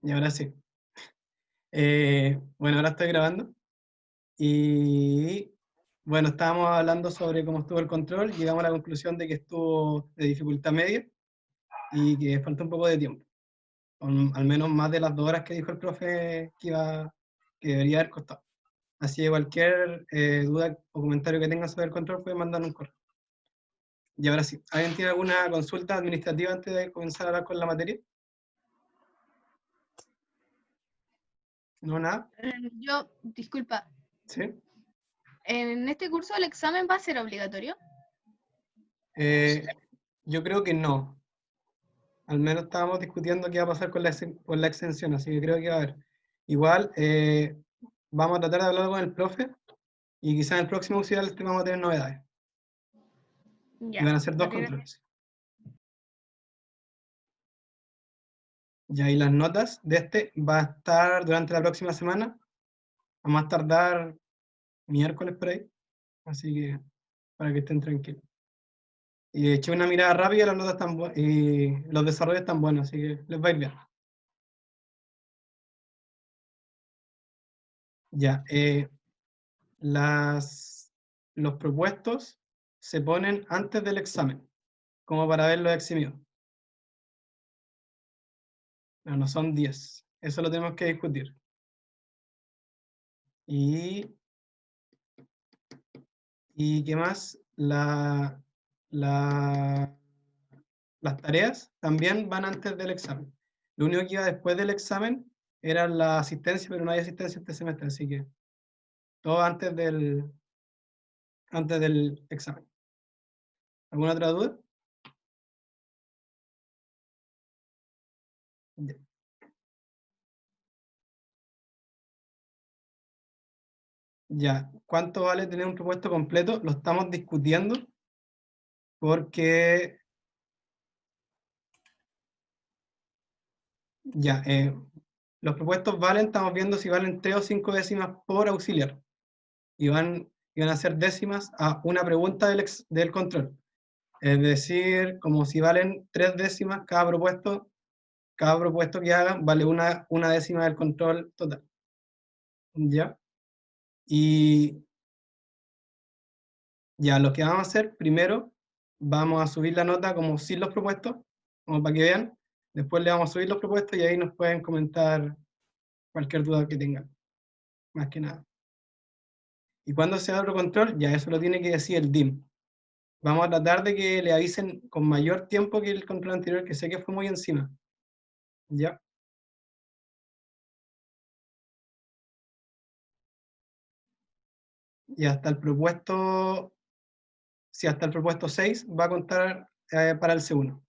Y ahora sí. Bueno, ahora estoy grabando. Y bueno, estábamos hablando sobre cómo estuvo el control. Llegamos a la conclusión de que estuvo de dificultad media y que falta un poco de tiempo. Al menos más de las 2 horas que dijo el profe que debería haber costado. Así que cualquier duda o comentario que tengan sobre el control pueden mandar un correo. Y ahora sí, ¿alguien tiene alguna consulta administrativa antes de comenzar a hablar con la materia? ¿No, nada? Disculpa, ¿Sí? ¿en este curso el examen va a ser obligatorio? Yo creo que no. Al menos estábamos discutiendo qué va a pasar con la extensión, así que creo que va a haber. Igual, vamos a tratar de hablar con el profe y quizás en el próximo auxiliar vamos a tener novedades. Y Ya, van a ser 2 vale, gracias. controles. Ya, y las notas de este va a estar durante la próxima semana, a más tardar miércoles por ahí, así que para que estén tranquilos. Y eché una mirada rápida, las notas están y los desarrollos están buenos, así que les va a ir bien. Ya, los propuestos se ponen antes del examen, como para verlo eximido. Pero no son 10. Eso lo tenemos que discutir. ¿Y qué más? La- las tareas también van antes del examen. Lo único que iba después del examen era la asistencia, pero no hay asistencia este semestre, así que todo antes del examen. ¿Alguna otra duda? Ya. Ya. ¿Cuánto vale tener un propuesto completo? Lo estamos discutiendo porque ya, los propuestos valen, estamos viendo si valen 3 o 5 décimas por auxiliar. Y van a ser décimas a una pregunta del control. Es decir, como si valen 3 décimas cada propuesto que hagan vale una décima del control total. ¿Ya? Y ya, lo que vamos a hacer, primero, vamos a subir la nota como sin los propuestos, como para que vean. Después le vamos a subir los propuestos y ahí nos pueden comentar cualquier duda que tengan, más que nada. Y cuando sea otro control, ya eso lo tiene que decir el DIM. Vamos a tratar de que le avisen con mayor tiempo que el control anterior, que sé que fue muy encima. ¿Ya? Y hasta el propuesto, si hasta el propuesto 6 va a contar para el C1.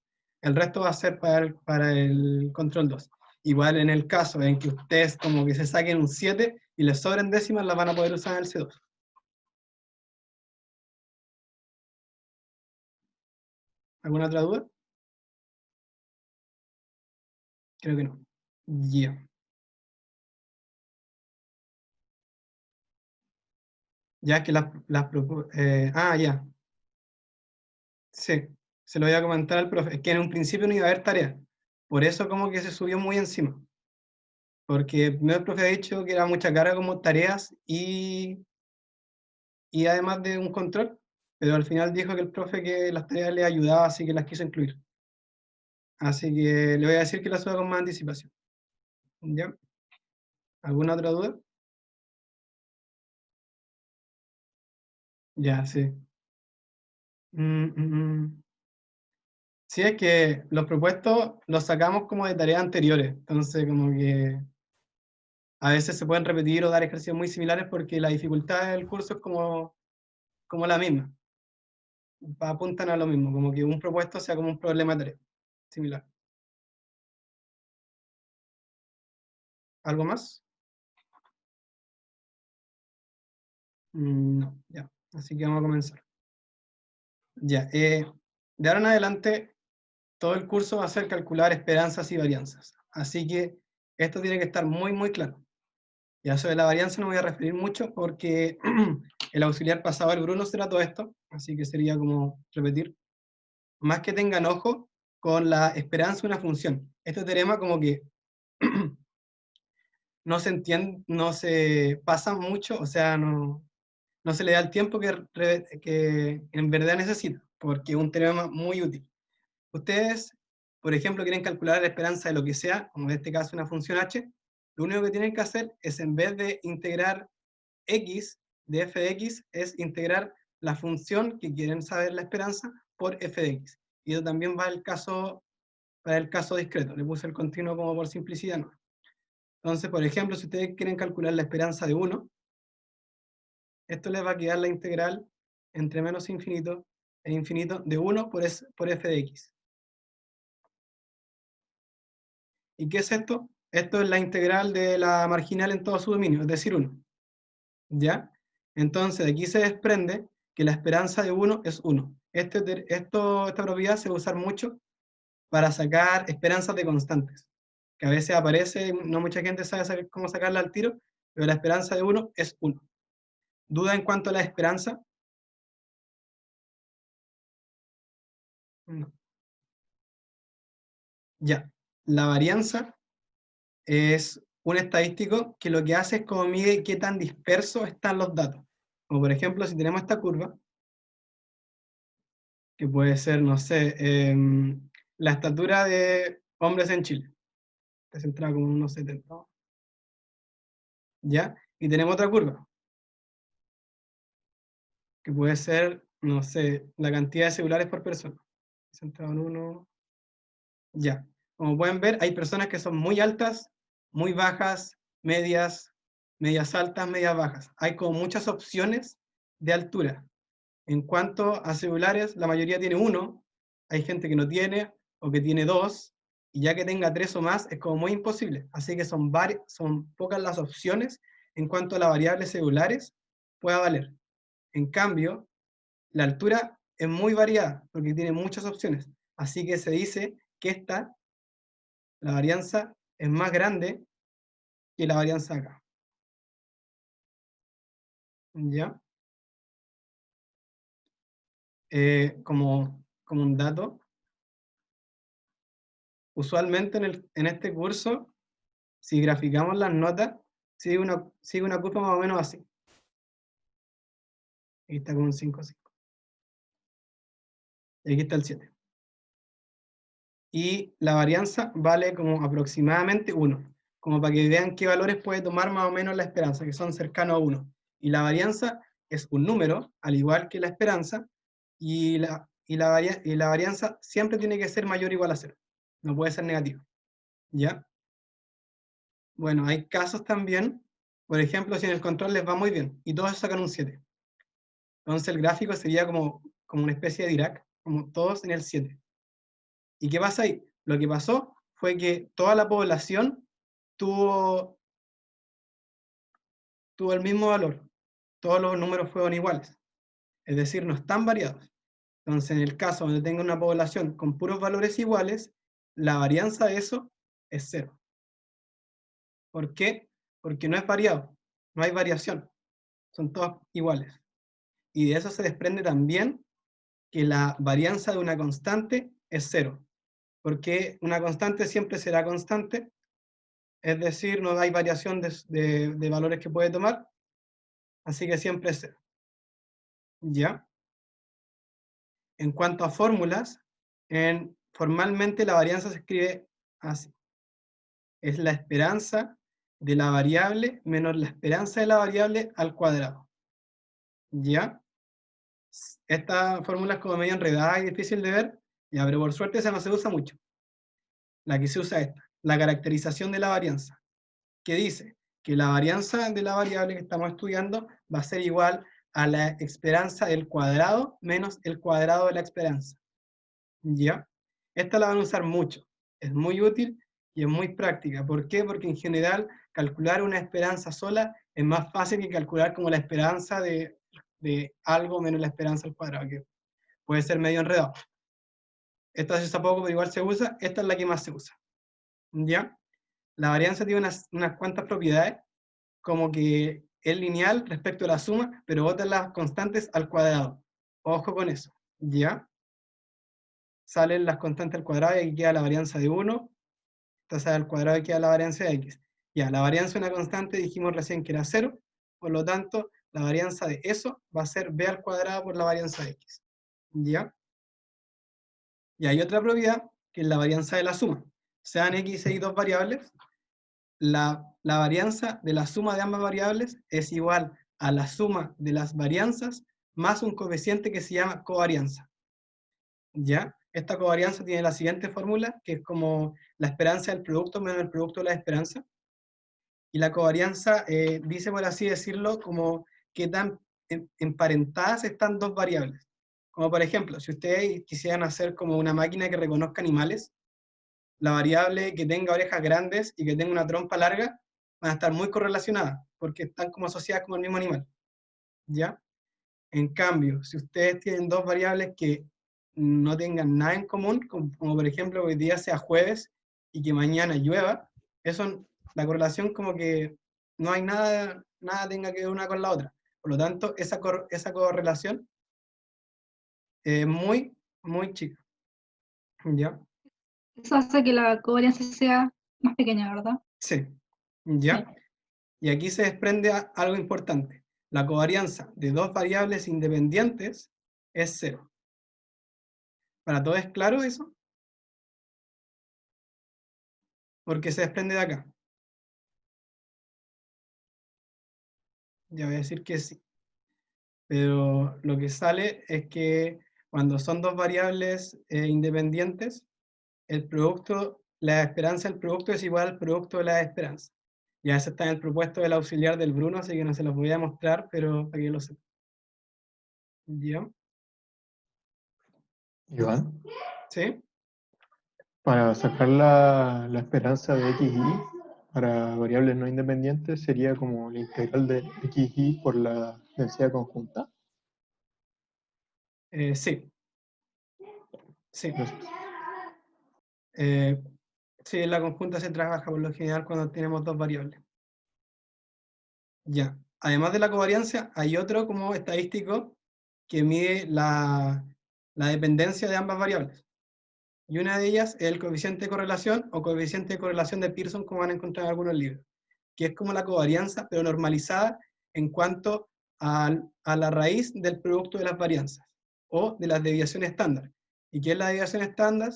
El resto va a ser para el control 2. Igual en el caso en que ustedes como que se saquen un 7 y les sobren décimas, las van a poder usar en el C2. ¿Alguna otra duda? Creo que no. Ya. Ya que ya. Sí, se lo voy a comentar al profe. Es que en un principio no iba a haber tarea. Por eso como que se subió muy encima. Porque primero el profe ha dicho que era mucha carga como tareas y además de un control, pero al final dijo que el profe que las tareas le ayudaba, así que las quiso incluir. Así que le voy a decir que las suba con más anticipación. ¿Ya? ¿Alguna otra duda? Ya, sí. Mm, mm, mm. Sí, es que los propuestos los sacamos como de tareas anteriores, entonces como que a veces se pueden repetir o dar ejercicios muy similares porque la dificultad del curso es como la misma. Apuntan a lo mismo, como que un propuesto sea como un problema de tarea, similar. ¿Algo más? No, ya. Así que vamos a comenzar. Ya. De ahora en adelante, todo el curso va a ser calcular esperanzas y varianzas. Así que esto tiene que estar muy, muy claro. Ya sobre la varianza no me voy a referir mucho porque el auxiliar pasado, el Bruno, será todo esto. Así que sería como repetir. Más que tengan ojo con la esperanza de una función. Este teorema como que no se entiende, no se pasa mucho, o sea, no se le da el tiempo que en verdad necesita, porque es un teorema muy útil. Ustedes, por ejemplo, quieren calcular la esperanza de lo que sea, como en este caso una función h, lo único que tienen que hacer es, en vez de integrar x de f de x, es integrar la función que quieren saber la esperanza por f de x. Y eso también va para el caso discreto. Le puse el continuo como por simplicidad, ¿no? Entonces, por ejemplo, si ustedes quieren calcular la esperanza de 1, esto les va a quedar la integral entre menos infinito e infinito de 1 por f de x. ¿Y qué es esto? Esto es la integral de la marginal en todo su dominio, es decir, 1. ¿Ya? Entonces, de aquí se desprende que la esperanza de 1 es 1. Esta propiedad se va a usar mucho para sacar esperanzas de constantes, que a veces aparece, no mucha gente sabe cómo sacarla al tiro, pero la esperanza de 1 es 1. ¿Duda en cuanto a la esperanza? No. Ya. La varianza es un estadístico que lo que hace es como mide qué tan dispersos están los datos. Como por ejemplo, si tenemos esta curva, que puede ser, no sé, la estatura de hombres en Chile, está centrada como en unos 70, ¿ya? Y tenemos otra curva, que puede ser, no sé, la cantidad de celulares por persona, centrado en uno, ya. Como pueden ver, hay personas que son muy altas, muy bajas, medias, medias altas, medias bajas. Hay como muchas opciones de altura. En cuanto a celulares, la mayoría tiene uno, hay gente que no tiene, o que tiene dos, y ya que tenga tres o más, es como muy imposible. Así que son pocas las opciones en cuanto a las variables celulares pueda valer. En cambio, la altura es muy variada, porque tiene muchas opciones. Así que se dice que la varianza, es más grande que la varianza acá. ¿Ya? Como un dato, usualmente en este curso, si graficamos las notas, sigue una curva más o menos así. Aquí está con un 5, 5. Y aquí está el 7. Y la varianza vale como aproximadamente 1, como para que vean qué valores puede tomar más o menos la esperanza, que son cercanos a 1. Y la varianza es un número, al igual que la esperanza, y la varianza siempre tiene que ser mayor o igual a 0. No puede ser negativo. ¿Ya? Bueno, hay casos también, por ejemplo, si en el control les va muy bien y todos sacan un 7. Entonces el gráfico sería como una especie de Dirac, como todos en el 7. ¿Y qué pasa ahí? Lo que pasó fue que toda la población tuvo el mismo valor. Todos los números fueron iguales. Es decir, no están variados. Entonces, en el caso donde tenga una población con puros valores iguales, la varianza de eso es 0. ¿Por qué? Porque no es variado. No hay variación. Son todos iguales. Y de eso se desprende también que la varianza de una constante es 0. Porque una constante siempre será constante, es decir, no hay variación de valores que puede tomar, así que siempre es 0. ¿Ya? En cuanto a fórmulas, formalmente la varianza se escribe así. Es la esperanza de la variable menos la esperanza de la variable al cuadrado. ¿Ya? Esta fórmula es como medio enredada y difícil de ver, ya, pero por suerte esa no se usa mucho. La que se usa es esta, la caracterización de la varianza, que dice que la varianza de la variable que estamos estudiando va a ser igual a la esperanza del cuadrado menos el cuadrado de la esperanza. ¿Ya? Esta la van a usar mucho, es muy útil y es muy práctica. ¿Por qué? Porque en general calcular una esperanza sola es más fácil que calcular como la esperanza de algo menos la esperanza al cuadrado, que puede ser medio enredado. Esta se usa poco, pero igual se usa. Esta es la que más se usa. ¿Ya? La varianza tiene unas cuantas propiedades, como que es lineal respecto a la suma, pero bota las constantes al cuadrado. Ojo con eso. ¿Ya? Salen las constantes al cuadrado y aquí queda la varianza de 1, esta sale al cuadrado y queda la varianza de x. Ya, la varianza de una constante dijimos recién que era 0, por lo tanto, la varianza de eso va a ser b al cuadrado por la varianza de x. ¿Ya? Y hay otra propiedad, que es la varianza de la suma. Sean x e y dos variables, la varianza de la suma de ambas variables es igual a la suma de las varianzas más un coeficiente que se llama covarianza. ¿Ya? Esta covarianza tiene la siguiente fórmula, que es como la esperanza del producto menos el producto de la esperanza. Y la covarianza dice, por así decirlo, como qué tan emparentadas están dos variables. Como por ejemplo, si ustedes quisieran hacer como una máquina que reconozca animales, la variable que tenga orejas grandes y que tenga una trompa larga van a estar muy correlacionadas, porque están como asociadas con el mismo animal. ¿Ya? En cambio, si ustedes tienen dos variables que no tengan nada en común, como por ejemplo que hoy día sea jueves y que mañana llueva, eso, la correlación como que no hay nada, nada tenga que ver una con la otra. Por lo tanto, esa correlación es muy, muy chica. ¿Ya? Eso hace que la covarianza sea más pequeña, ¿verdad? Sí. Sí. ¿Ya? Y aquí se desprende algo importante. La covarianza de dos variables independientes es 0. ¿Para todos es claro eso? Porque se desprende de acá. Ya voy a decir que sí. Pero lo que sale es que cuando son dos variables independientes, el producto, la esperanza del producto es igual al producto de la esperanza. Ya eso está en el propuesto del auxiliar del Bruno, así que no se los voy a mostrar, pero para que lo sepan. ¿Ya? Iván, ¿Sí? para sacar la esperanza de xy para variables no independientes sería como la integral de xy por la densidad conjunta. Sí. Sí. Gracias. Sí, la conjunta se trabaja por lo general cuando tenemos dos variables. Ya. Además de la covarianza, hay otro como estadístico que mide la dependencia de ambas variables. Y una de ellas es el coeficiente de correlación o coeficiente de correlación de Pearson, como van a encontrar en algunos libros, que es como la covarianza, pero normalizada en cuanto a la raíz del producto de las varianzas o de las deviaciones estándar. ¿Y qué es la deviación estándar?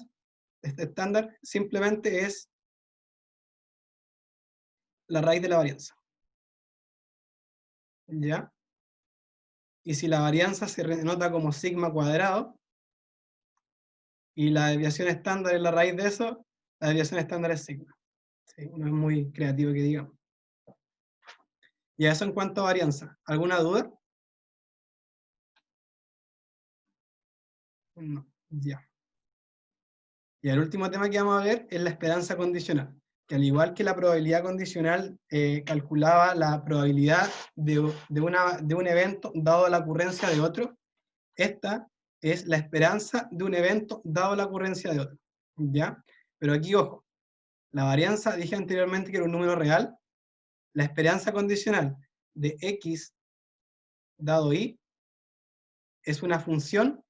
Este estándar simplemente es la raíz de la varianza. ¿Ya? Y si la varianza se denota como sigma cuadrado, y la desviación estándar es la raíz de eso, la desviación estándar es sigma. ¿Sí? No es muy creativo que digamos. Y eso en cuanto a varianza. ¿Alguna duda? No, ya. Y el último tema que vamos a ver es la esperanza condicional, que al igual que la probabilidad condicional calculaba la probabilidad de un evento dado la ocurrencia de otro, esta es la esperanza de un evento dado la ocurrencia de otro. ¿Ya? Pero aquí, ojo, la varianza, dije anteriormente que era un número real, la esperanza condicional de x dado y es una función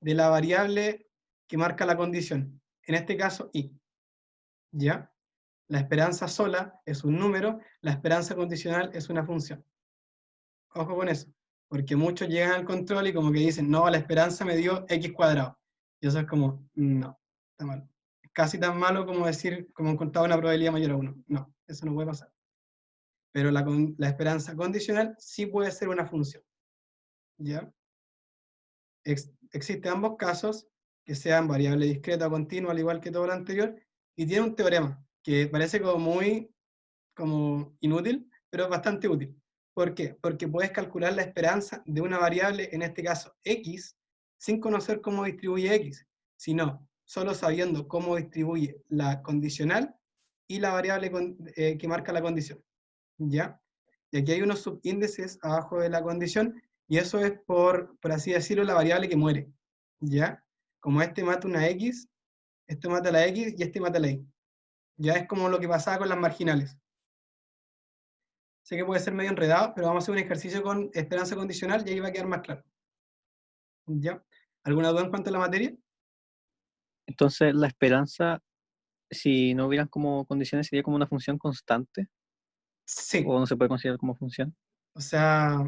de la variable que marca la condición, en este caso y. ¿Ya? La esperanza sola es un número, la esperanza condicional es una función. Ojo con eso, porque muchos llegan al control y como que dicen, no, la esperanza me dio x cuadrado. Y eso es como, no, está mal. Es casi tan malo como decir, como encontrar una probabilidad mayor a 1. No, eso no puede pasar. Pero la esperanza condicional sí puede ser una función. ¿Ya? Existen ambos casos, que sean variable discreta o continua, al igual que todo lo anterior, y tiene un teorema que parece como muy como inútil, pero es bastante útil. ¿Por qué? Porque puedes calcular la esperanza de una variable, en este caso x, sin conocer cómo distribuye x, sino solo sabiendo cómo distribuye la condicional y la variable que marca la condición. ¿Ya? Y aquí hay unos subíndices abajo de la condición, y eso es por así decirlo, la variable que muere. ¿Ya? Como este mata una x, este mata la x y este mata la y. Ya es como lo que pasaba con las marginales. Sé que puede ser medio enredado, pero vamos a hacer un ejercicio con esperanza condicional y ahí va a quedar más claro. ¿Ya? ¿Alguna duda en cuanto a la materia? Entonces, la esperanza si no hubieran como condiciones, sería como una función constante, Sí, o no se puede considerar como función. o sea,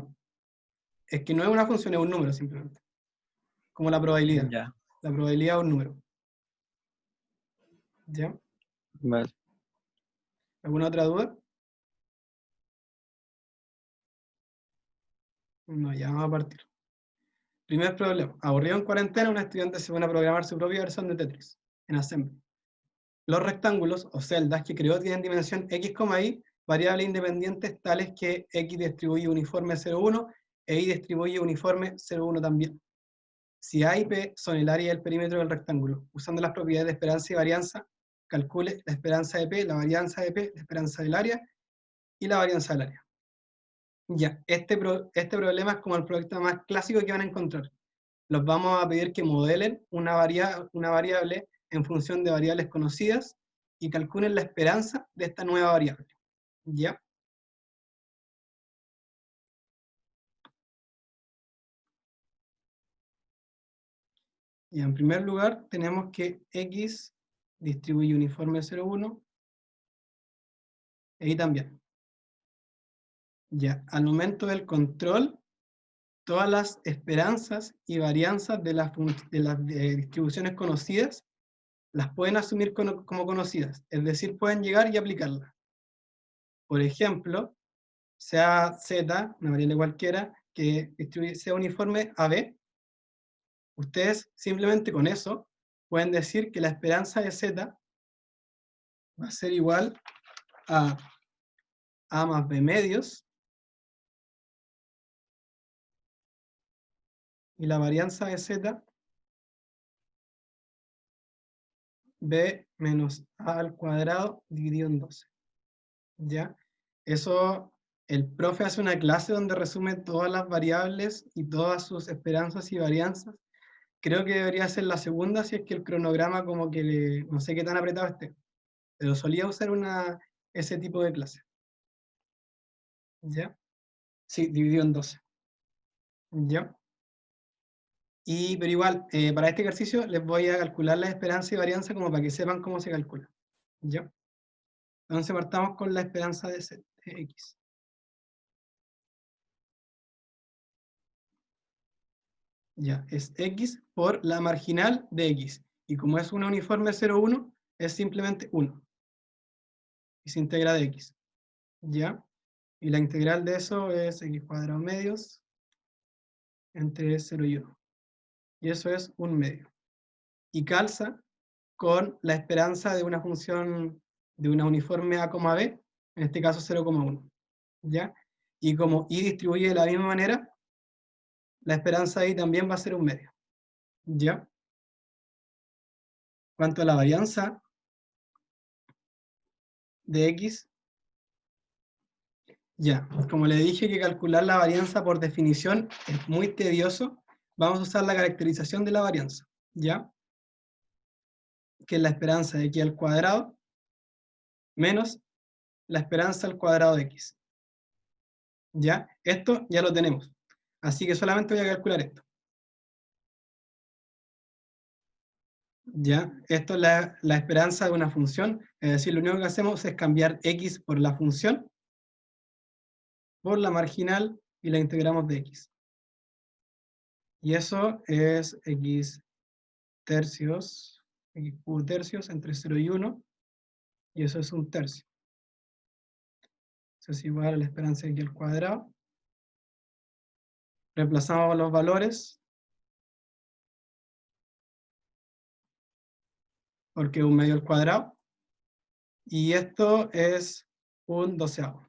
es que no es una función, es un número simplemente. Como la probabilidad. Ya, La probabilidad es un número. ¿Ya? vale. ¿Alguna otra duda? No, ya vamos a partir. Primer problema. Aburrido en cuarentena, un estudiante se pone a programar su propia versión de Tetris en Assembly. Los rectángulos o celdas que creó tienen dimensión x, y, variables independientes tales que x distribuye uniforme 0,1 e y distribuye uniforme 0,1 también. Si A y P son el área y el perímetro del rectángulo, usando las propiedades de esperanza y varianza, calcule la esperanza de P, la varianza de P, la esperanza del área y la varianza del área. Ya, este problema es como el problema más clásico que van a encontrar. Los vamos a pedir que modelen una variable en función de variables conocidas y calculen la esperanza de esta nueva variable. ¿Ya? Y en primer lugar tenemos que x distribuye uniforme 0,1 e y también. Ya, al momento del control, todas las esperanzas y varianzas de las distribuciones conocidas las pueden asumir como conocidas, es decir, pueden llegar y aplicarlas. Por ejemplo, sea Z, una variable cualquiera, que sea uniforme a B, ustedes simplemente con eso pueden decir que la esperanza de Z va a ser igual a A más B medios, y la varianza de Z, B menos A al cuadrado dividido en 12. ¿Ya? Eso, el profe hace una clase donde resume todas las variables y todas sus esperanzas y varianzas. Creo que debería ser la segunda, si es que el cronograma como que no sé qué tan apretado esté, pero solía usar ese tipo de clase. ¿Ya? Sí, dividido en 12. ¿Ya? Pero igual, para este ejercicio les voy a calcular la esperanza y varianza como para que sepan cómo se calcula. ¿Ya? Entonces partamos con la esperanza de X. Ya, es X por la marginal de X. Y como es una uniforme 0,1, es simplemente 1. Y se integra de X. ¿Ya? Y la integral de eso es X cuadrado medios entre 0 y 1. Y eso es 1 medio. Y calza con la esperanza de una función de una uniforme A, B, en este caso 0,1. ¿Ya? Y como Y distribuye de la misma manera, la esperanza de Y también va a ser 1 medio. ¿Ya? Cuanto a la varianza de X, ya, como le dije que calcular la varianza por definición es muy tedioso, vamos a usar la caracterización de la varianza, ¿ya? Que es la esperanza de X al cuadrado menos la esperanza al cuadrado de X. ¿Ya? Esto ya lo tenemos. Así que solamente voy a calcular esto. ¿Ya? Esto es la esperanza de una función, es decir, lo único que hacemos es cambiar X por la función, por la marginal, y la integramos de X. Y eso es X tercios, X cubo tercios entre 0 y 1, y eso es 1 tercio. Eso es igual a la esperanza de X al cuadrado. Reemplazamos los valores, porque es 1 medio al cuadrado, y esto es 1 doceavo,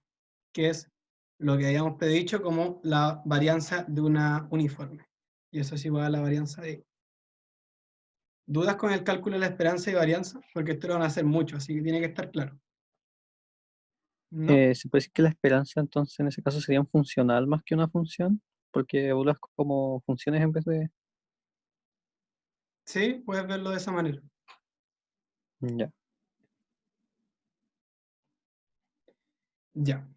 que es lo que habíamos predicho como la varianza de una uniforme. Y eso es igual a la varianza de... ¿Dudas con el cálculo de la esperanza y varianza? Porque esto lo van a hacer mucho, así que tiene que estar claro. ¿No? ¿Se puede decir que la esperanza entonces en ese caso sería un funcional más que una función? Porque evalúas como funciones en vez de... Sí, puedes verlo de esa manera. Ya. Ya.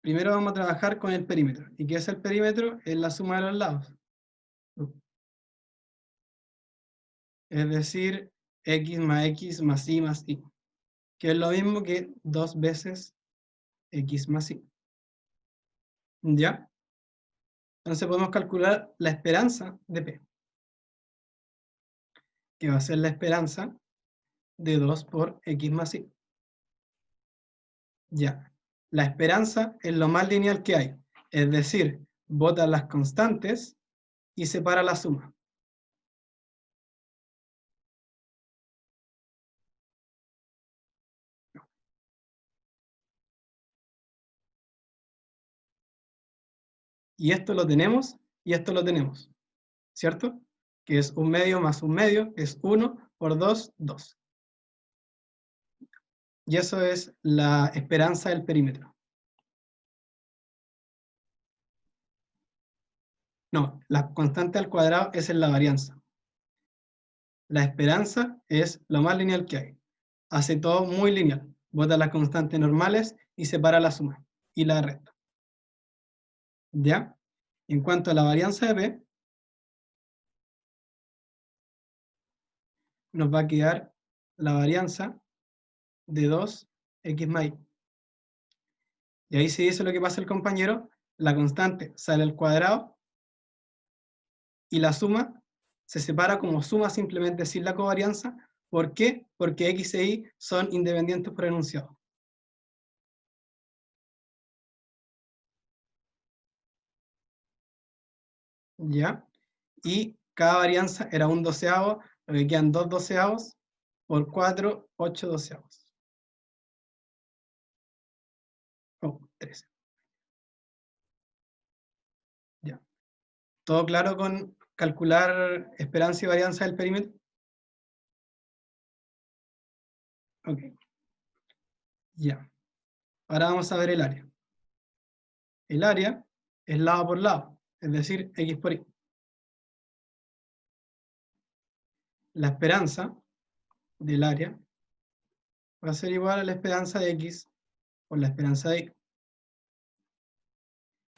Primero vamos a trabajar con el perímetro. ¿Y qué es el perímetro? Es la suma de los lados. Es decir, x más y más y, que es lo mismo que 2 veces x más y. ¿Ya? Entonces podemos calcular la esperanza de P, que va a ser la esperanza de 2 por x más y. Ya. La esperanza es lo más lineal que hay, es decir, bota las constantes y separa la suma. Y esto lo tenemos, y esto lo tenemos, ¿cierto? Que es 1/2 más 1/2, es 1 por 2, 2. Y eso es la esperanza del perímetro. No, la constante al cuadrado es en la varianza. La esperanza es lo más lineal que hay. Hace todo muy lineal. Bota las constantes normales y separa la suma. Y la resta. ¿Ya? En cuanto a la varianza de P, nos va a quedar la varianza de 2x más y. Y ahí se dice lo que pasa el compañero, la constante sale al cuadrado y la suma se separa como suma simplemente sin la covarianza. ¿Por qué? Porque x e y son independientes por enunciado. ¿Ya? Y cada varianza era un doceavo, lo que quedan 2 doceavos por 4, 8 doceavos. Oh, 13. Ya. ¿Todo claro con calcular esperanza y varianza del perímetro? Ok. Ya. Ahora vamos a ver el área. El área es lado por lado, es decir, x por y. La esperanza del área va a ser igual a la esperanza de x por la esperanza de y.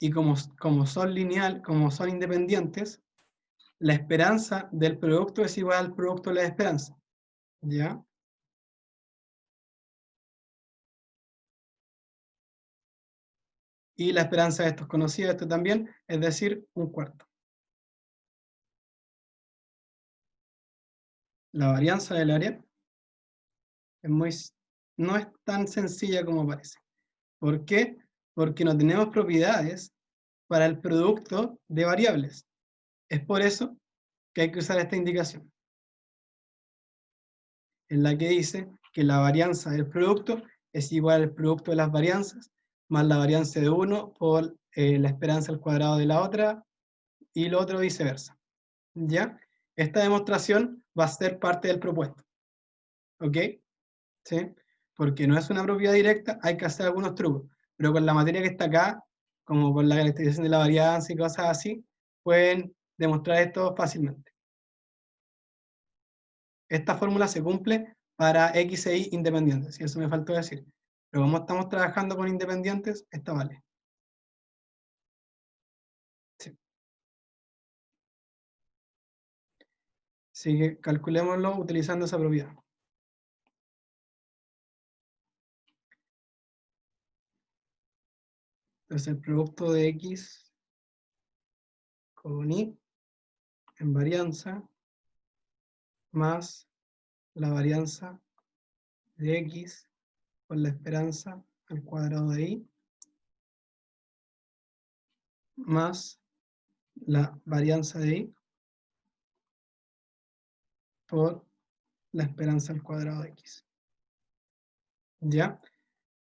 Y como son lineal, como son independientes, la esperanza del producto es igual al producto de la esperanza. ¿Ya? Y la esperanza de esto es conocida, esto también, es decir, 1/4. La varianza del área no es tan sencilla como parece. ¿Por qué? Porque no tenemos propiedades para el producto de variables. Es por eso que hay que usar esta indicación, en la que dice que la varianza del producto es igual al producto de las varianzas, más la varianza de uno por la esperanza al cuadrado de la otra, y lo otro viceversa. ¿Ya? Esta demostración va a ser parte del propuesto. ¿Ok? ¿Sí? Porque no es una propiedad directa, hay que hacer algunos trucos. Pero con la materia que está acá, como con la caracterización de la varianza y cosas así, pueden demostrar esto fácilmente. Esta fórmula se cumple para x e y independientes, y eso me faltó decir. Pero como estamos trabajando con independientes, esta vale. Sí. Así que calculémoslo utilizando esa propiedad. Entonces el producto de x con y en varianza más la varianza de x por la esperanza al cuadrado de y más la varianza de y por la esperanza al cuadrado de x. ¿Ya?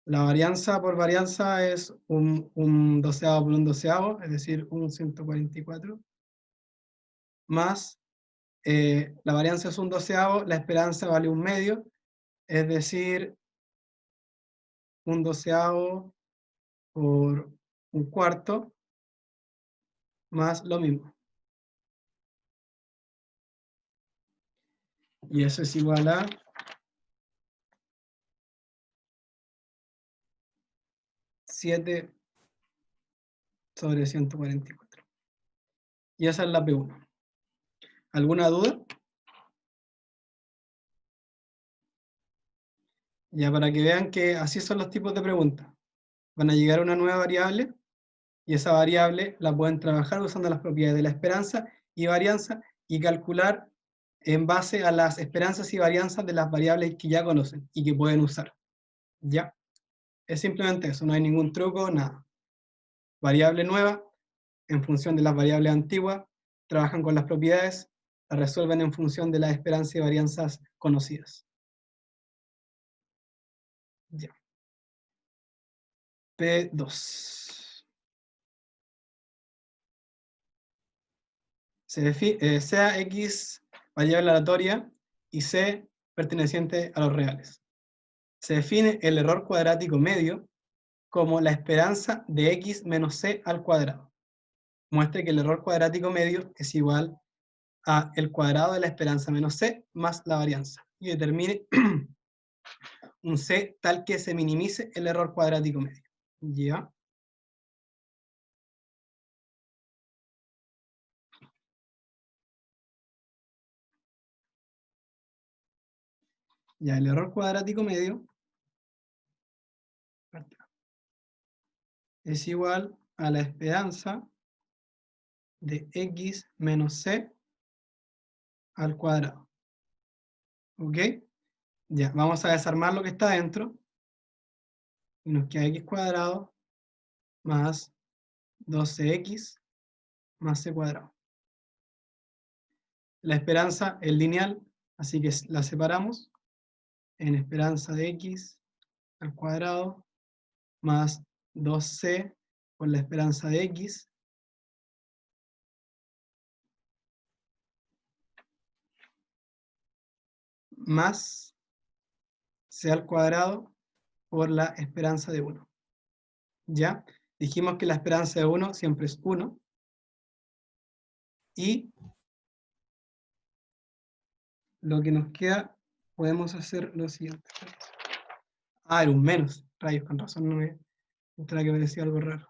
La varianza por varianza es un doceavo por un doceavo, es decir, un 144, más la varianza es un doceavo, la esperanza vale 1/2, es decir, un doceavo por 1/4, más lo mismo. Y eso es igual a 7 sobre 144. Y esa es la P1. ¿Alguna duda? Ya para que vean que así son los tipos de preguntas. Van a llegar a una nueva variable, y esa variable la pueden trabajar usando las propiedades de la esperanza y varianza, y calcular en base a las esperanzas y varianzas de las variables que ya conocen y que pueden usar. ¿Ya? Es simplemente eso, no hay ningún truco, nada. Variable nueva, en función de las variables antiguas, trabajan con las propiedades, las resuelven en función de las esperanzas y varianzas conocidas. Ya. P2. Sea X variable aleatoria y C perteneciente a los reales. Se define el error cuadrático medio como la esperanza de X menos C al cuadrado. Muestre que el error cuadrático medio es igual a el cuadrado de la esperanza menos C más la varianza. Y determine un C tal que se minimice el error cuadrático medio. ¿Ya? Ya, el error cuadrático medio es igual a la esperanza de X menos C al cuadrado. ¿Ok? Ya, vamos a desarmar lo que está dentro. Y nos queda X cuadrado más 12X más C cuadrado. La esperanza es lineal, así que la separamos en esperanza de X al cuadrado más 2C por la esperanza de X más C al cuadrado por la esperanza de 1. ¿Ya? Dijimos que la esperanza de 1 siempre es 1. Y lo que nos queda, podemos hacer lo siguiente. Ah, era un menos. Rayos, con razón no me entraba que me decía algo raro.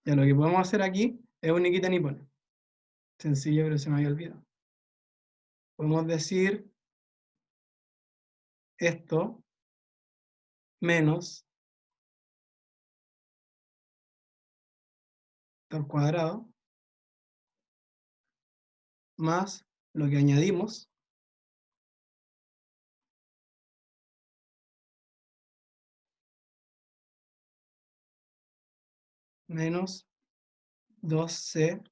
Ya, lo que podemos hacer aquí es un quita ni pone. Sencillo, pero se me había olvidado. Podemos decir esto menos al cuadrado más lo que añadimos menos 2C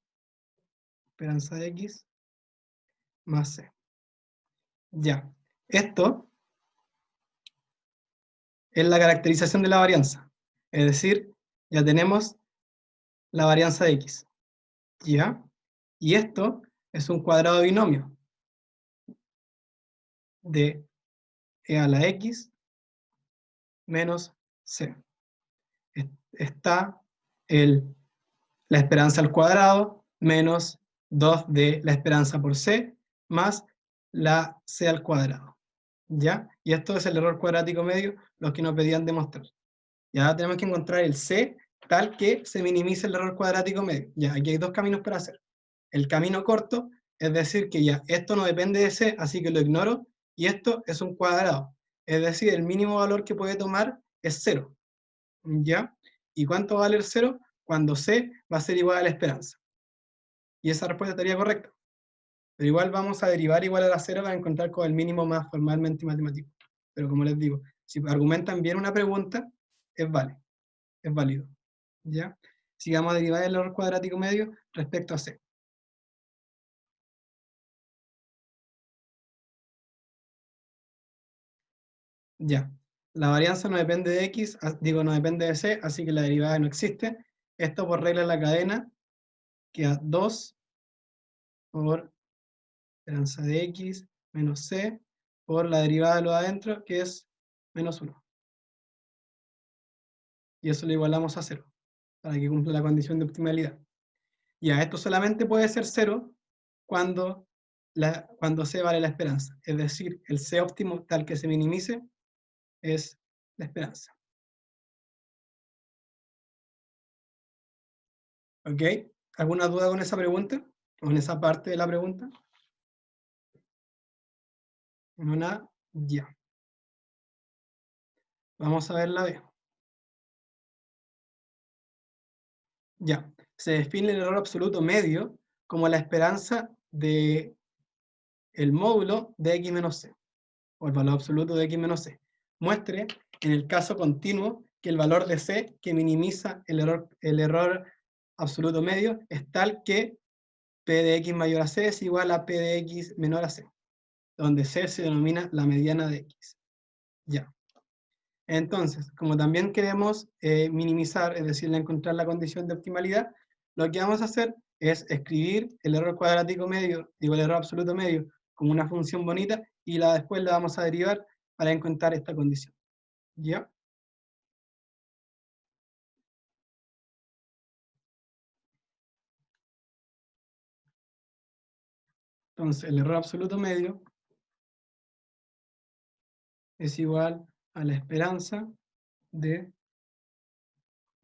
esperanza de X más C. Ya, esto es la caracterización de la varianza. Es decir, ya tenemos la varianza de X. ¿Ya? Y esto es un cuadrado binomio de E a la X menos C. Está la esperanza al cuadrado menos 2 de la esperanza por C más la C al cuadrado. ¿Ya? Y esto es el error cuadrático medio, los que nos pedían demostrar. Ya tenemos que encontrar el C tal que se minimice el error cuadrático medio. Ya, aquí hay dos caminos para hacer. El camino corto, es decir, que ya esto no depende de C, así que lo ignoro, y esto es un cuadrado. Es decir, el mínimo valor que puede tomar es 0. ¿Ya? ¿Y cuánto va a valer 0? Cuando C va a ser igual a la esperanza. Y esa respuesta estaría correcta. Pero igual vamos a derivar igual a la 0 para encontrar con el mínimo más formalmente matemático. Pero como les digo, si argumentan bien una pregunta, es válido. ¿Ya? Sigamos a derivar el error cuadrático medio respecto a C. Ya. La varianza no depende de X, no depende de C, así que la derivada no existe. Esto por regla de la cadena queda 2 por esperanza de X menos C por la derivada de lo de adentro, que es menos 1. Y eso lo igualamos a 0, para que cumpla la condición de optimalidad. Ya, esto solamente puede ser 0 cuando cuando C vale la esperanza. Es decir, el C óptimo tal que se minimice es la esperanza. ¿Ok? ¿Alguna duda con esa pregunta? ¿Con esa parte de la pregunta? No, nada. Ya. Vamos a ver la B. Ya. Se define el error absoluto medio como la esperanza de el módulo de x menos c, o el valor absoluto de x menos c. Muestre, en el caso continuo, que el valor de c que minimiza el error absoluto medio es tal que p de x mayor a c es igual a p de x menor a c, donde c se denomina la mediana de x. Ya. Entonces, como también queremos minimizar, es decir, encontrar la condición de optimalidad, lo que vamos a hacer es escribir el error cuadrático medio, digo, el error absoluto medio, como una función bonita, y después la vamos a derivar para encontrar esta condición. ¿Ya? Entonces, el error absoluto medio es igual a la esperanza de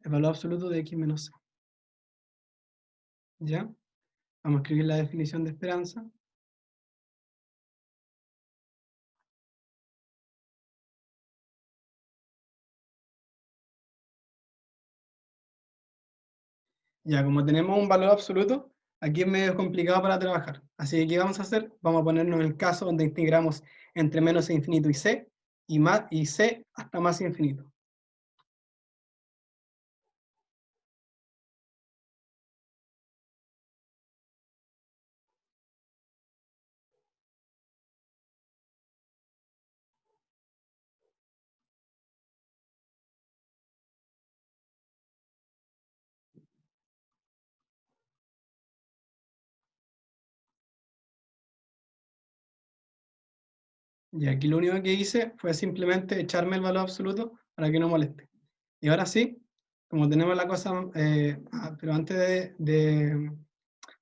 el valor absoluto de x menos c. ¿Ya? Vamos a escribir la definición de esperanza. Ya, como tenemos un valor absoluto, aquí es medio complicado para trabajar. Así que, ¿qué vamos a hacer? Vamos a ponernos en el caso donde integramos entre menos e infinito y c, y c hasta más infinito. Y aquí lo único que hice fue simplemente echarme el valor absoluto para que no moleste. Y ahora sí, como tenemos la cosa, pero antes de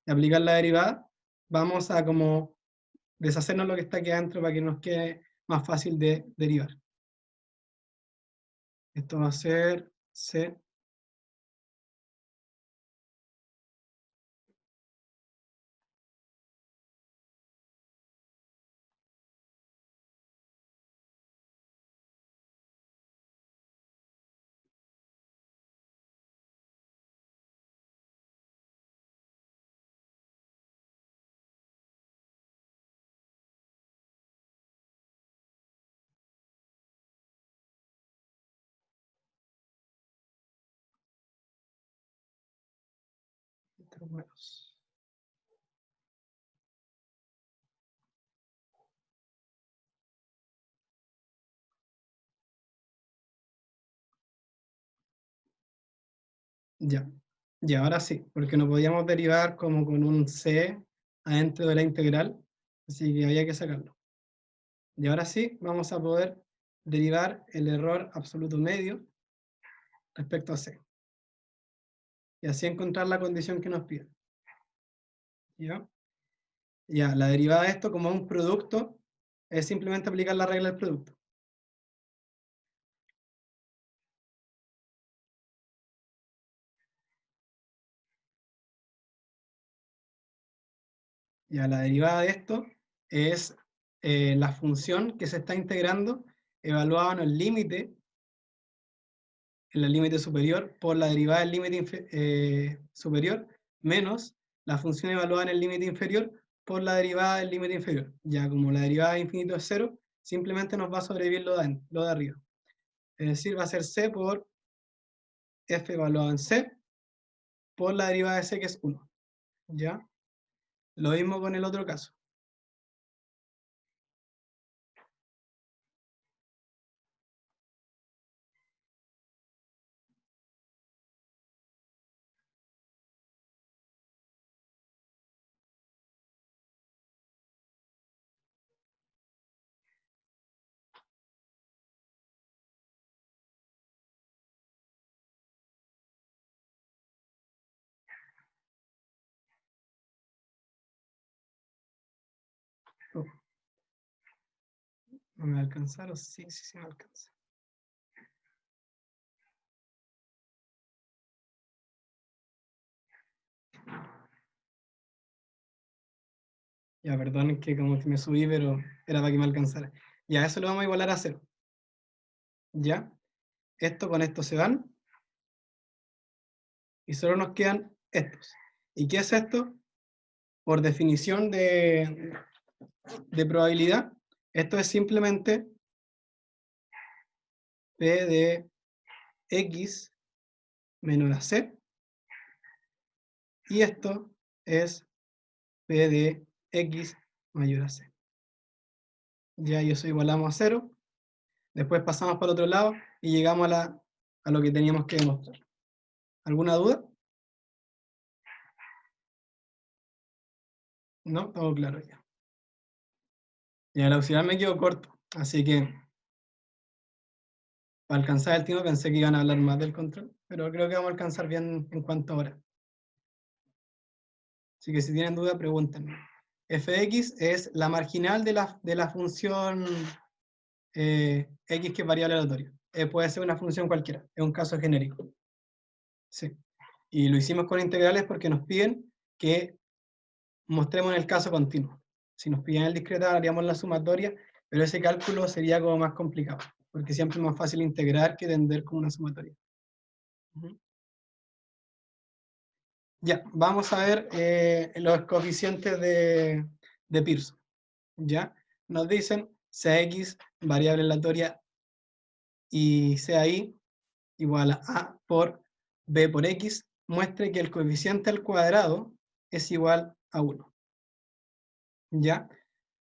aplicar la derivada, vamos a como deshacernos lo que está aquí adentro para que nos quede más fácil de derivar. Esto va a ser c. Menos. Ya, y ahora sí, porque no podíamos derivar como con un c adentro de la integral, así que había que sacarlo. Y ahora sí, vamos a poder derivar el error absoluto medio respecto a c. Y así encontrar la condición que nos pide. ¿Ya? Ya, la derivada de esto como un producto es simplemente aplicar la regla del producto. Ya, la derivada de esto es la función que se está integrando evaluada en el límite, en el límite superior, por la derivada del límite superior, menos la función evaluada en el límite inferior por la derivada del límite inferior. Ya como la derivada de infinito es 0, simplemente nos va a sobrevivir lo de arriba. Es decir, va a ser c por f evaluado en c por la derivada de c, que es 1. ¿Ya? Lo mismo con el otro caso. Oh, ¿no me va a alcanzar o sí? Sí me alcanza. Ya, perdón, que como que me subí, pero era para que me alcanzara. Ya, eso lo vamos a igualar a 0. ¿Ya? Esto con esto se van. Y solo nos quedan estos. ¿Y qué es esto? Por definición de probabilidad, esto es simplemente P de X menor a C. Y esto es P de X mayor a C. Ya, y eso igualamos a 0. Después pasamos para el otro lado y llegamos a lo que teníamos que demostrar. ¿Alguna duda? ¿No? Todo claro ya. Y el auxiliar me quedó corto, así que para alcanzar el tiempo pensé que iban a hablar más del control, pero creo que vamos a alcanzar bien en cuanto a hora. Así que si tienen duda, pregúntenme. Fx es la marginal de la función x que es variable aleatoria. Puede ser una función cualquiera, es un caso genérico. Sí. Y lo hicimos con integrales porque nos piden que mostremos en el caso continuo. Si nos piden el discreto, haríamos la sumatoria, pero ese cálculo sería como más complicado, porque siempre es más fácil integrar que tender como una sumatoria. Ya, vamos a ver los coeficientes de Pearson. ¿Ya? Nos dicen Cx, variable aleatoria, y CI igual a A por B por X, muestre que el coeficiente al cuadrado es igual a 1. ¿Ya?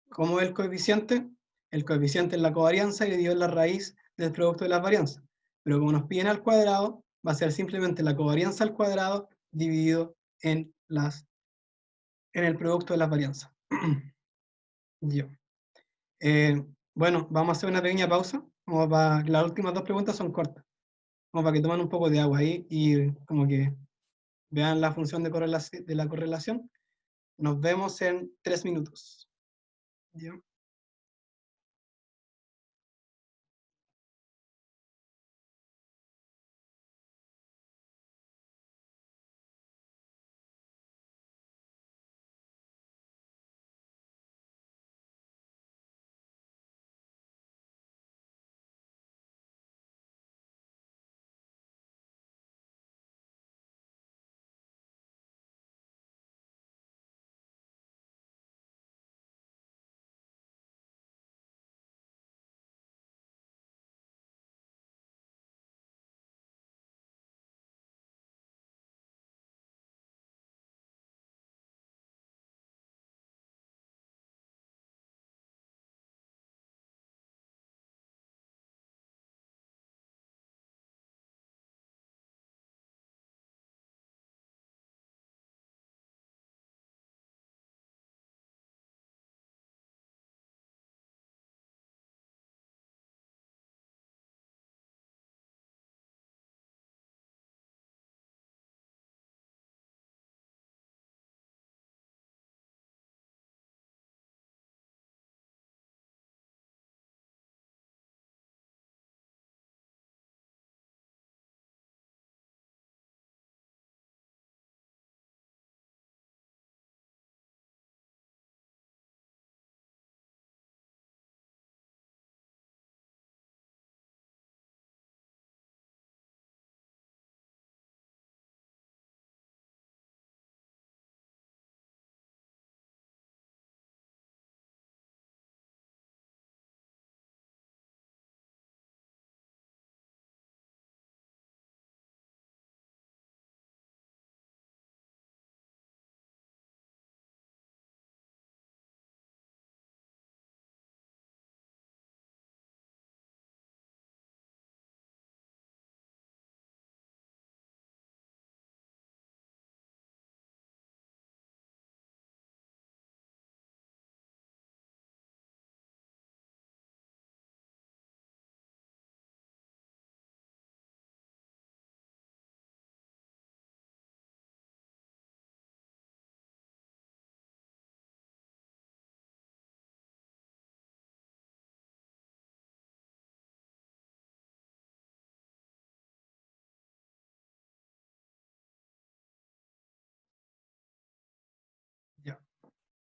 ¿Cómo es el coeficiente? El coeficiente es la covarianza dividido en la raíz del producto de las varianzas. Pero como nos piden al cuadrado, va a ser simplemente la covarianza al cuadrado dividido en el producto de las varianzas. Yo. Bueno, vamos a hacer una pequeña pausa. Las últimas dos preguntas son cortas. Como para que tomen un poco de agua ahí y como que vean la función de la correlación. Nos vemos en 3 minutos. ¿Ya?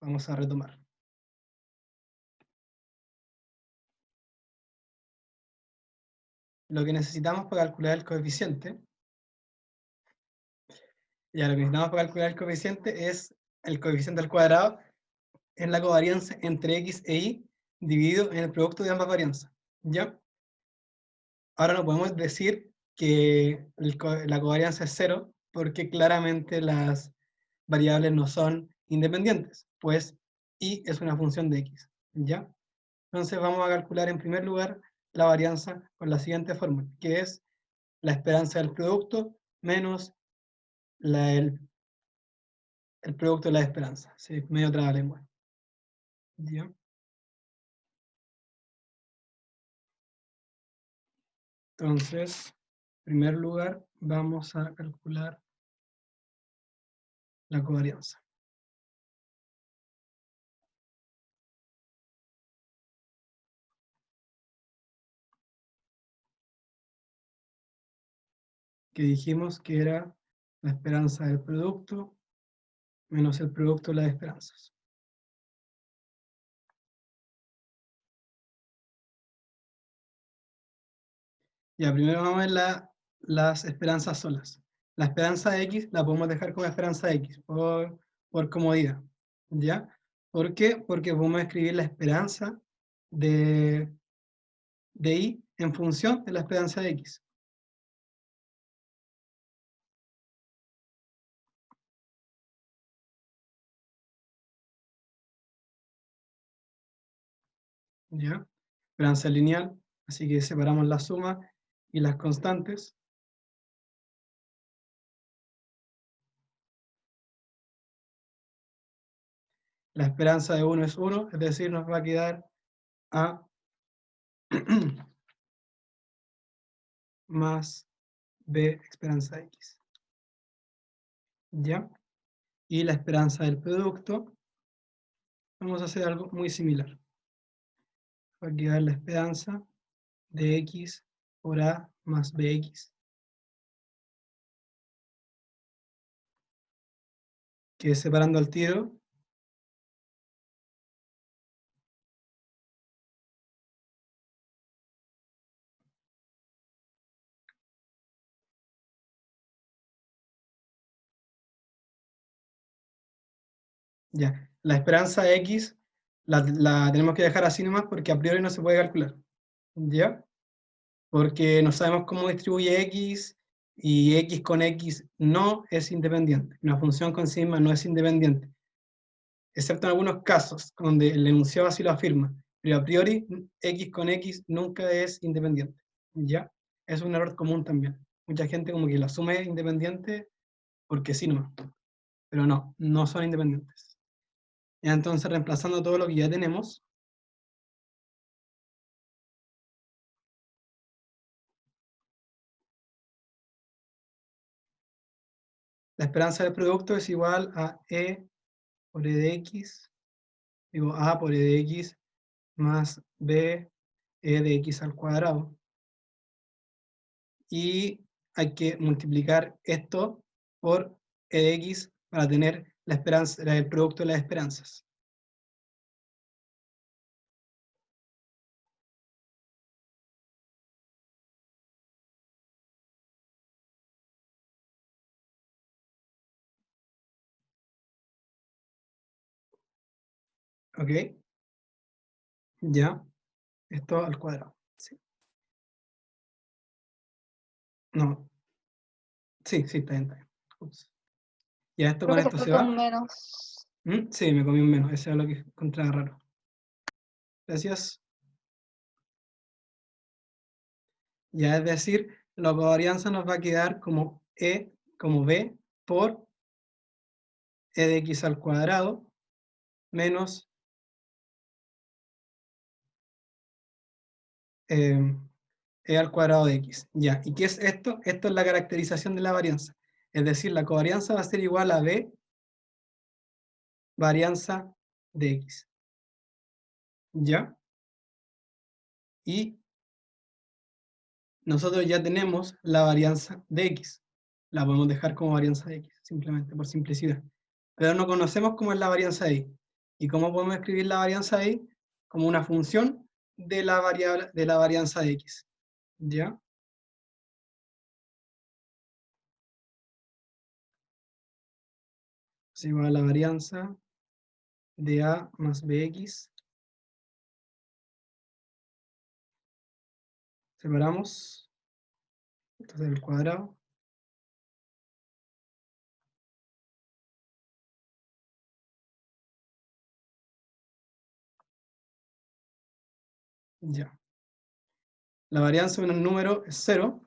Vamos a retomar. Lo que necesitamos para calcular el coeficiente, ya lo que necesitamos para calcular el coeficiente es el coeficiente al cuadrado en la covarianza entre x e y dividido en el producto de ambas varianzas. ¿Ya? Ahora no podemos decir que la covarianza es 0 porque claramente las variables no son independientes, pues y es una función de x. ¿Ya? Entonces vamos a calcular en primer lugar la varianza con la siguiente fórmula, que es la esperanza del producto menos el producto de la esperanza. Sí, medio trabalengua. ¿Ya? Entonces, en primer lugar, vamos a calcular la covarianza. Que dijimos que era la esperanza del producto menos el producto de las esperanzas. Ya, primero vamos a ver las esperanzas solas. La esperanza de x la podemos dejar como esperanza de x, por comodidad. ¿Ya? ¿Por qué? Porque podemos escribir la esperanza de y en función de la esperanza de x. ¿Ya? Esperanza lineal, así que separamos la suma y las constantes. La esperanza de 1 es 1, es decir, nos va a quedar a más b esperanza x. ¿Ya? Y la esperanza del producto, vamos a hacer algo muy similar. Va a quedar la esperanza de x por a más bx, que separando al tiro, ya, la esperanza de x la tenemos que dejar así nomás porque a priori no se puede calcular. ¿Ya? Porque no sabemos cómo distribuye x y x con x no es independiente. Una función con sí misma no es independiente. Excepto en algunos casos donde el enunciado así lo afirma. Pero a priori x con x nunca es independiente. ¿Ya? Es un error común también. Mucha gente como que lo asume independiente porque sí nomás. Pero no, no son independientes. Ya, entonces, reemplazando todo lo que ya tenemos, la esperanza del producto es igual a e por e de x, digo a por e de x más b e de x al cuadrado. Y hay que multiplicar esto por e de x para tener la esperanza, el producto de las esperanzas. ¿Ok? Ya. Esto al cuadrado. Sí. No. Sí, sí, está bien, está bien. Ups. Ya esto Creo con que se esto se fue con va. menos. Sí, me comí un menos. Eso es lo que encontraba raro. Gracias. Ya es decir, la covarianza nos va a quedar como e, como b, por e de x al cuadrado menos e al cuadrado de x. Ya, ¿y qué es esto? Esto es la caracterización de la varianza. Es decir, la covarianza va a ser igual a b varianza de x. ¿Ya? Y nosotros ya tenemos la varianza de x. La podemos dejar como varianza de x, simplemente por simplicidad. Pero no conocemos cómo es la varianza de y. ¿Y cómo podemos escribir la varianza de y? Como una función de la variable, de la varianza de x. ¿Ya? Es igual a la varianza de a más bx. Separamos. Entonces el cuadrado. Ya. La varianza de un número es 0,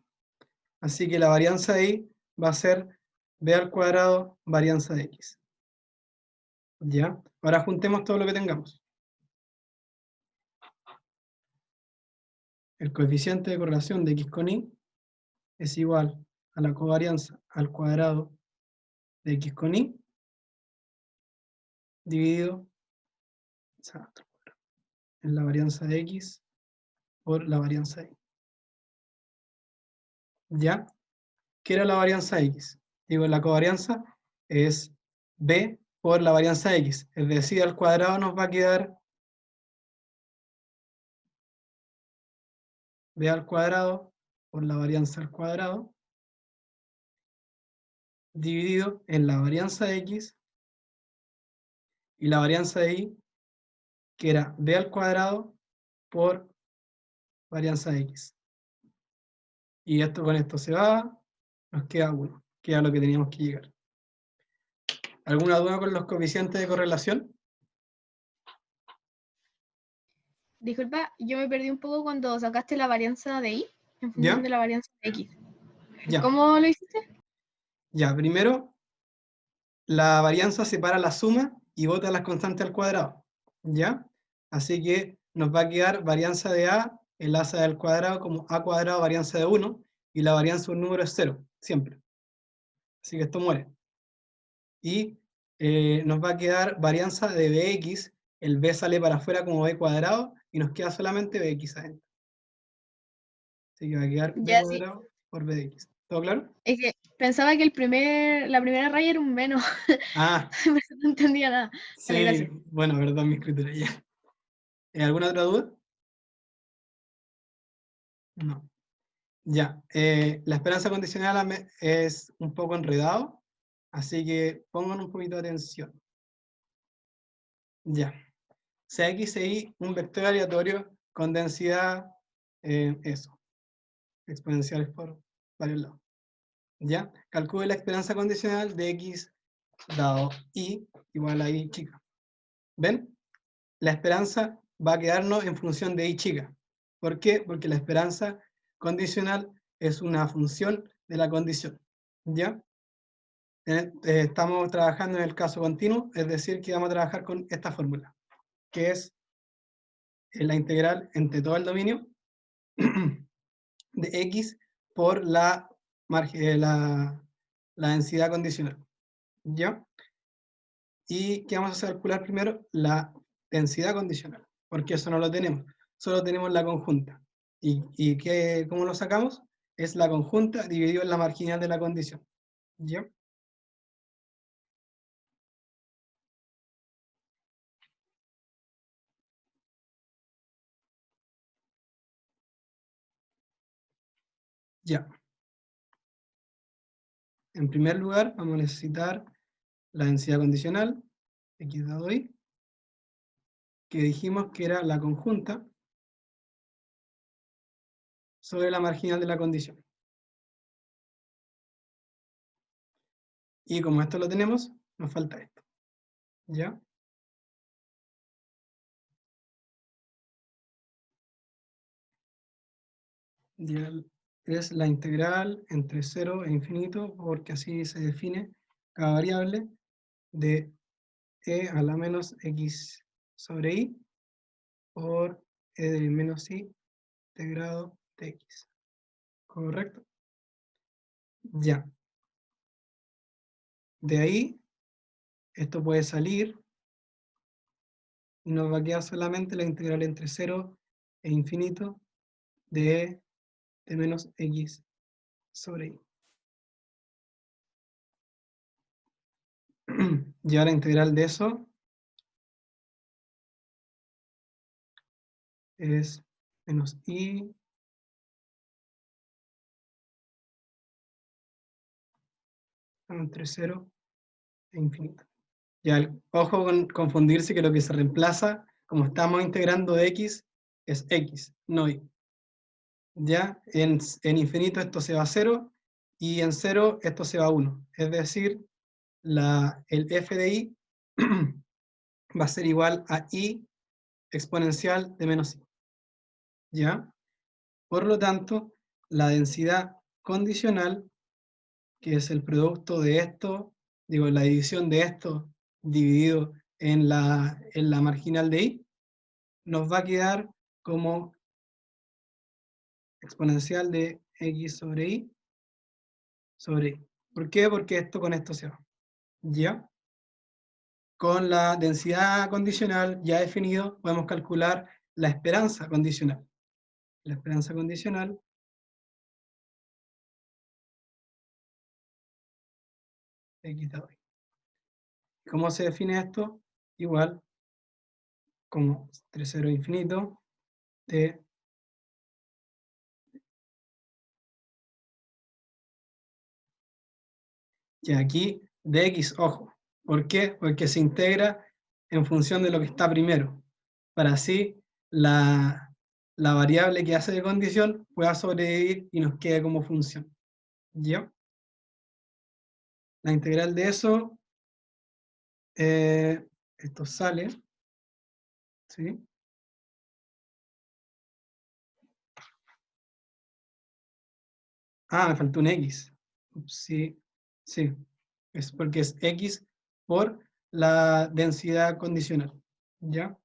así que la varianza de y va a ser b al cuadrado varianza de x. ¿Ya? Ahora juntemos todo lo que tengamos. El coeficiente de correlación de x con y es igual a la covarianza al cuadrado de x con y dividido, o sea, en la varianza de x por la varianza de y. ¿Ya? ¿Qué era la varianza de x? Digo, la covarianza es b por la varianza de x, es decir, al cuadrado nos va a quedar b al cuadrado por la varianza al cuadrado dividido en la varianza de x y la varianza de y, que era b al cuadrado por varianza de x. Y esto con esto se va, nos queda 1, que era lo que teníamos que llegar. ¿Alguna duda con los coeficientes de correlación? Disculpa, yo me perdí un poco cuando sacaste la varianza de y en función ¿Ya? de la varianza de x. Ya. ¿Cómo lo hiciste? Ya, primero, la varianza separa la suma y bota las constantes al cuadrado. ¿Ya? Así que nos va a quedar varianza de a, el a se da al cuadrado como a cuadrado varianza de 1, y la varianza de un número es 0, siempre. Así que esto muere. Y nos va a quedar varianza de bx, el b sale para afuera como b cuadrado, y nos queda solamente bx adentro. Así que va a quedar b Ya sí. cuadrado por b de x. ¿Todo claro? Es que pensaba que la primera raya era un menos. Ah, No entendía nada. Vale, sí, gracias. bueno, perdón mi escritura ya. ¿Alguna otra duda? No. Ya, la esperanza condicional es un poco enredado, así que pongan un poquito de atención. Ya. Sea x e y un vector aleatorio con densidad, eso, exponenciales por varios lados. ¿Ya? Calcule la esperanza condicional de x dado y igual a y chica. ¿Ven? La esperanza va a quedarnos en función de y chica. ¿Por qué? Porque la esperanza condicional es una función de la condición. ¿Ya? Estamos trabajando en el caso continuo, es decir, que vamos a trabajar con esta fórmula, que es la integral entre todo el dominio de x por la densidad condicional. ¿Ya? ¿Y qué vamos a calcular primero? La densidad condicional, porque eso no lo tenemos, solo tenemos la conjunta. ¿Y cómo lo sacamos? Es la conjunta dividido en la marginal de la condición. ¿Ya? Ya. En primer lugar, vamos a necesitar la densidad condicional, x dado y, que dijimos que era la conjunta sobre la marginal de la condición. Y como esto lo tenemos, nos falta esto. ¿Ya? Ya es la integral entre 0 e infinito, porque así se define cada variable, de e a la menos x sobre y por e de menos y integrado de x. ¿Correcto? Ya. De ahí, esto puede salir y nos va a quedar solamente la integral entre 0 e infinito de e de menos x sobre y. Y ahora integral de eso es menos I entre 0 e infinito. Ya, ojo con confundirse que lo que se reemplaza, como estamos integrando de x, es x, no y. Ya, en infinito esto se va a 0, y en 0 esto se va a 1. Es decir, el f de i va a ser igual a i exponencial de menos i. ¿Ya? Por lo tanto, la densidad condicional, que es el producto de esto, digo, la división de esto dividido en la marginal de i, nos va a quedar como exponencial de x sobre i sobre i. ¿Por qué? Porque esto con esto se va. ¿Ya? Con la densidad condicional ya definido, podemos calcular la esperanza condicional. La esperanza condicional x dado i. ¿Cómo se define esto? Igual, como 3 0 infinito de y aquí dx, ojo. ¿Por qué? Porque se integra en función de lo que está primero. Para así la variable que hace de condición pueda sobrevivir y nos quede como función. ¿Ya? La integral de eso, esto sale, ¿sí? Ah, me faltó un x. Ups, sí, sí. Es porque es x por la densidad condicional. ¿Ya?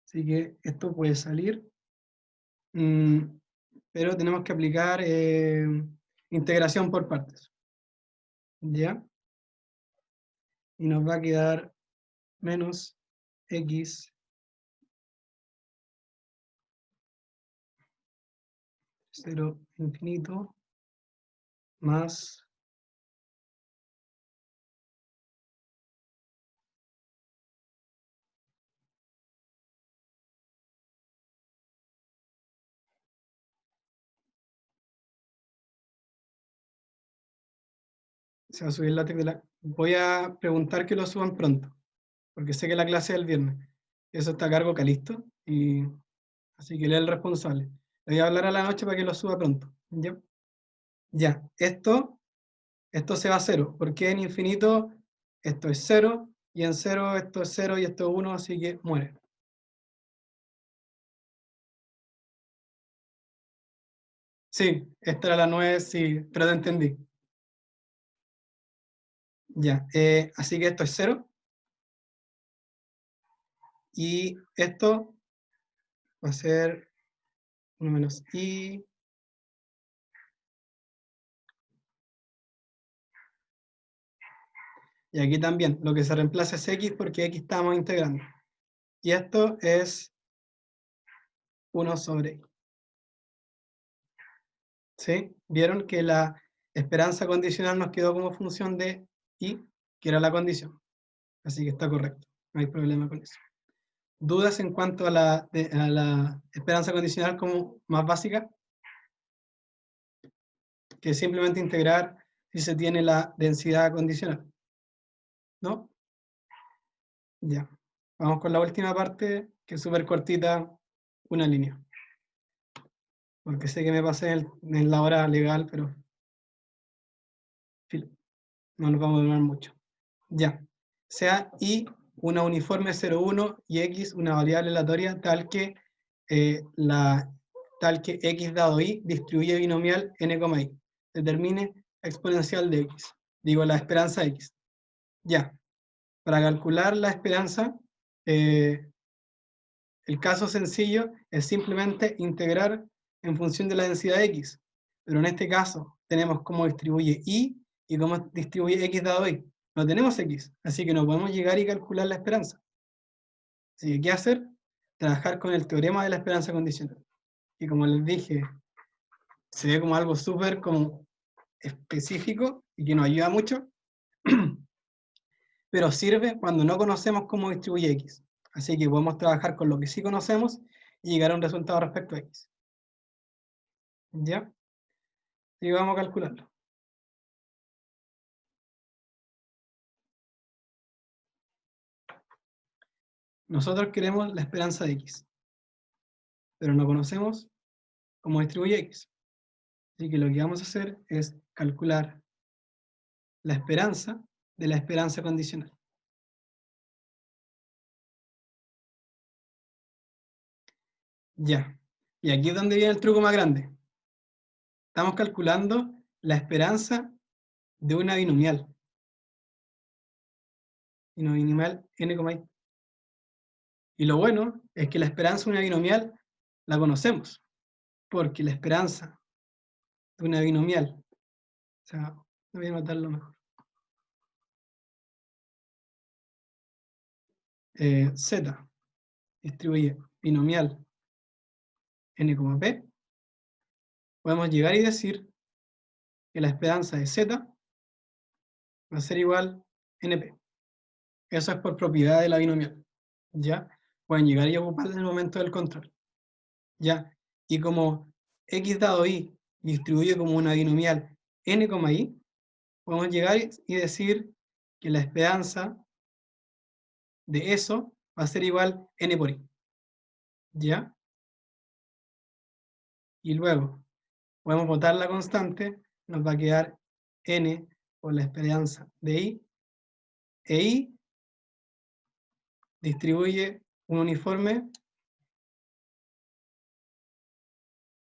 Así que esto puede salir. Pero tenemos que aplicar integración por partes. ¿Ya? Y nos va a quedar menos x 0 infinito más se va a subir el látex de la... Voy a preguntar que lo suban pronto, porque sé que la clase es el viernes. Eso está a cargo Calisto, y así que él es el responsable. Le voy a hablar a la noche para que lo suba pronto. ¿Ya? Ya, esto se va a 0, porque en infinito esto es 0, y en 0 esto es 0 y esto es 1, así que muere. Sí, esta era la 9, sí, pero te entendí. Ya, así que esto es 0. Y esto va a ser 1 menos i. Y aquí también, lo que se reemplaza es x porque x estamos integrando. Y esto es 1 sobre i. ¿Sí? ¿Vieron que la esperanza condicional nos quedó como función de i, que era la condición? Así que está correcto, no hay problema con eso. ¿Dudas en cuanto a la esperanza condicional como más básica? Que simplemente integrar si se tiene la densidad condicional. ¿No? Ya. Vamos con la última parte, que es súper cortita, una línea. Porque sé que me pasé en la hora legal, pero filo, no nos vamos a demorar mucho. Ya. Sea i una uniforme 0,1 y x una variable aleatoria tal que x dado i distribuye binomial n, i. Determine exponencial de x. Digo, la esperanza x. Ya. Para calcular la esperanza, el caso sencillo es simplemente integrar en función de la densidad x. Pero en este caso tenemos cómo distribuye y cómo distribuye x dado y. No tenemos x, así que no podemos llegar y calcular la esperanza. Así que, ¿qué hacer? Trabajar con el teorema de la esperanza condicional. Y como les dije, se ve como algo súper como específico y que nos ayuda mucho, pero sirve cuando no conocemos cómo distribuye x. Así que podemos trabajar con lo que sí conocemos y llegar a un resultado respecto a X. ¿Ya? Y vamos a calcularlo. Nosotros queremos la esperanza de X, pero no conocemos cómo distribuye X. Así que lo que vamos a hacer es calcular la esperanza de la esperanza condicional. Ya. Y aquí es donde viene el truco más grande. Estamos calculando la esperanza de una binomial. Y una binomial n,i. Y lo bueno es que la esperanza de una binomial la conocemos, porque la esperanza de una binomial, o sea, voy a anotarlo mejor. Z distribuye binomial n, p, podemos llegar y decir que la esperanza de z va a ser igual a np. Eso es por propiedad de la binomial. ¿Ya? Pueden llegar y ocuparla en el momento del control. ¿Ya? Y como x dado y distribuye como una binomial n, i, podemos llegar y decir que la esperanza de eso va a ser igual n por i. ¿Ya? Y luego podemos botar la constante, nos va a quedar n por la esperanza de i, e i distribuye un uniforme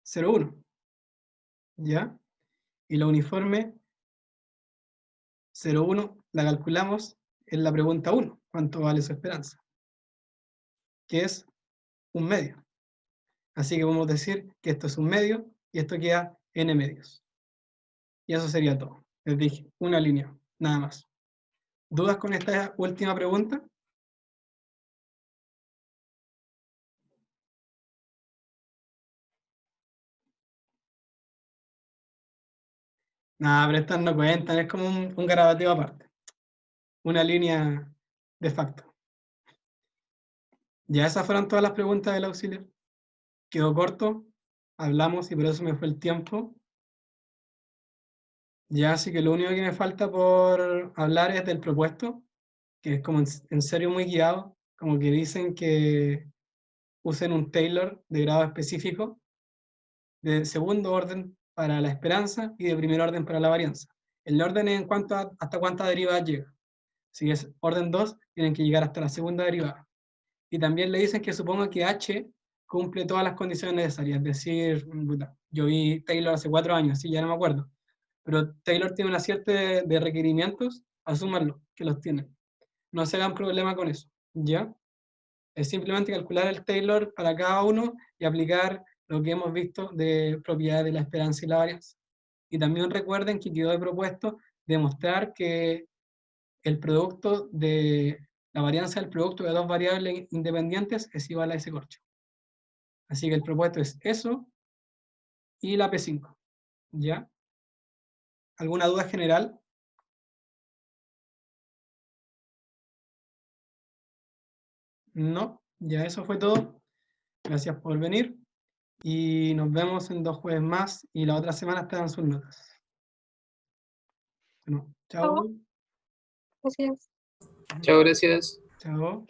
0,1. ¿Ya? Y la uniforme 0,1 la calculamos en la pregunta 1. ¿Cuánto vale su esperanza? Que es un medio. Así que podemos decir que esto es un medio y esto queda n medios. Y eso sería todo. Les dije, una línea, nada más. ¿Dudas con esta última pregunta? Nada, pero estas no cuentan, es como un garabateo aparte. Una línea de facto. Ya esas fueron todas las preguntas del auxiliar. Quedó corto, hablamos y por eso me fue el tiempo. Ya, así que lo único que me falta por hablar es del propuesto, que es como en serio muy guiado, como que dicen que usen un Taylor de grado específico, de segundo orden para la esperanza y de primer orden para la varianza. El orden es en cuanto a hasta cuántas derivadas llega. Si es orden 2, tienen que llegar hasta la segunda derivada. Y también le dicen que suponga que H cumple todas las condiciones necesarias. Es decir, yo vi Taylor hace 4 años, sí, ya no me acuerdo. Pero Taylor tiene una serie de requerimientos, asúmanlo, que los tienen. No se hagan problema con eso, ¿ya? Es simplemente calcular el Taylor para cada uno y aplicar lo que hemos visto de propiedades de la esperanza y la varianza. Y también recuerden que quedó de propuesto demostrar que el producto de la varianza del producto de dos variables independientes es igual a ese corcho. Así que el propuesto es eso y la P5, ¿ya? ¿Alguna duda general? No, ya eso fue todo. Gracias por venir y nos vemos en 2 jueves más y la otra semana estarán sus notas. Bueno, chao. Gracias. Chao, gracias. Chao.